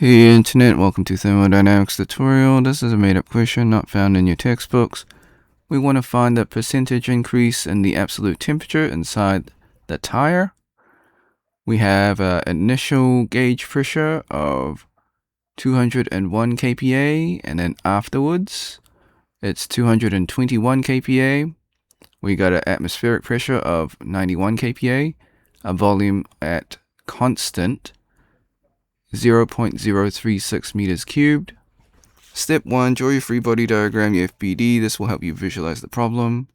Hey Internet, welcome to Thermodynamics tutorial. This is a made-up question not found in your textbooks. We want to find the percentage increase in the absolute temperature inside the tire. We have an initial gauge pressure of 201 kPa, and then afterwards it's 221 kPa. We got an atmospheric pressure of 91 kPa, a volume at constant 0.036 meters cubed. Step 1, draw your free body diagram, your FBD. This will help you visualize the problem.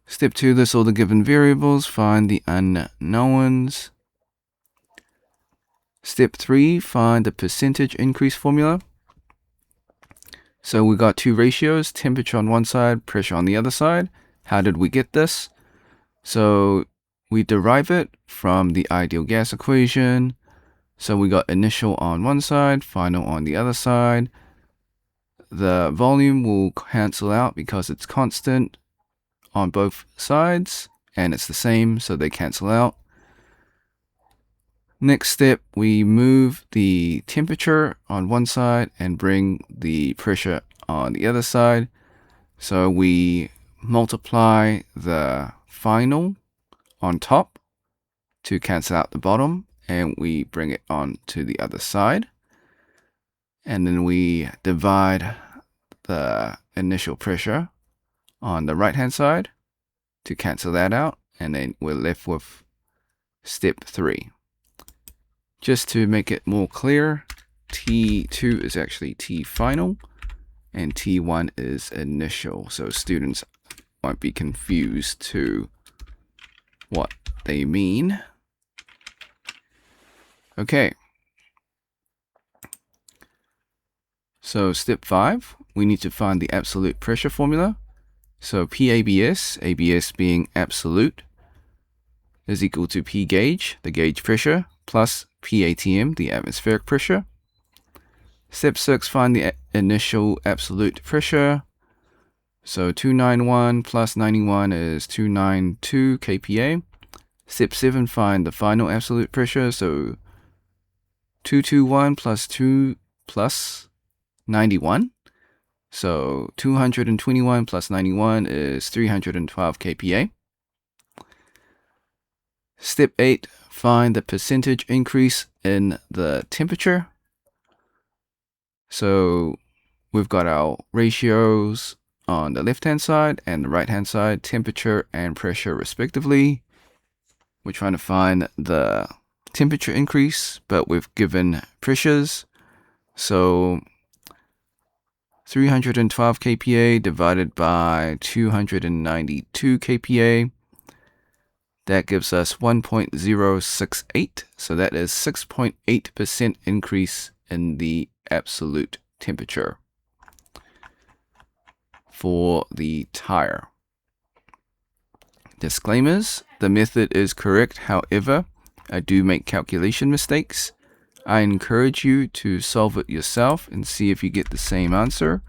Step 2, list all the given variables, find the unknowns. Step 3, find the percentage increase formula. So we got two ratios, temperature on one side, pressure on the other side. How did we get this? So we derive it from the ideal gas equation. So we got initial on one side, final on the other side. The volume will cancel out because it's constant on both sides, and it's the same, so they cancel out. Next step, we move the temperature on one side and bring the pressure on the other side. So we multiply the final on top to cancel out the bottom, and we bring it on to the other side. And then we divide the initial pressure on the right hand side to cancel that out, and then we're left with step 3. Just to make it more clear, T2 is actually T final and T1 is initial, so students won't be confused to what they mean. Okay. So step 5, we need to find the absolute pressure formula. So PABS, ABS being absolute, is equal to P gauge, the gauge pressure, plus PATM, the atmospheric pressure. Step 6, find the initial absolute pressure. So 291 plus 91 is 292 kPa. Step 7, find the final absolute pressure. So 221 plus 2 plus 91. So 221 plus 91 is 312 kPa. Step 8, find the percentage increase in the temperature. So we've got our ratios on the left-hand side and the right-hand side, temperature and pressure respectively. We're trying to find the temperature increase, but we've given pressures. So 312 kPa divided by 292 kPa. That gives us 1.068. So that is 6.8% increase in the absolute temperature for the tire. Disclaimers: the method is correct, however, I do make calculation mistakes. I encourage you to solve it yourself and see if you get the same answer.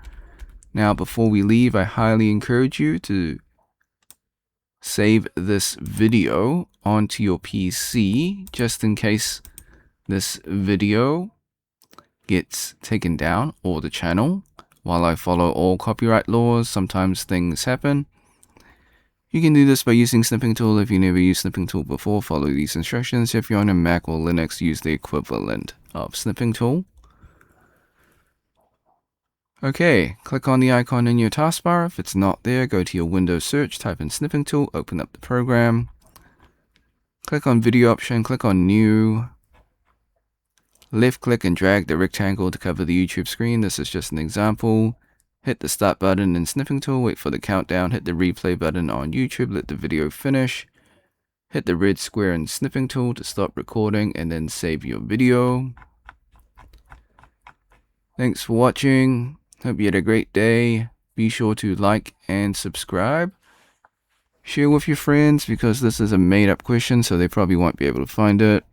Now, before we leave, I highly encourage you to save this video onto your PC just in case this video gets taken down, or the channel. While I follow all copyright laws, sometimes things happen. You can do this by using Snipping Tool. If you never used Snipping Tool before, follow these instructions. If you're on a Mac or Linux, use the equivalent of Snipping Tool. Okay, click on the icon in your taskbar. If it's not there, go to your Windows search, type in Snipping Tool, open up the program. Click on Video option, click on New. Left click and drag the rectangle to cover the YouTube screen. This is just an example. Hit the start button in Snipping Tool, wait for the countdown, hit the replay button on YouTube, let the video finish. Hit the red square in Snipping Tool to stop recording and then save your video. Thanks for watching. Hope you had a great day. Be sure to like and subscribe. Share with your friends because this is a made up question, so they probably won't be able to find it.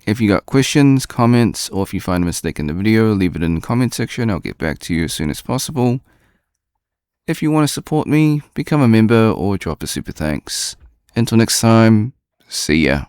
If you got questions, comments, or if you find a mistake in the video, leave it in the comment section. I'll get back to you as soon as possible. If you want to support me, become a member or drop a super thanks. Until next time, see ya.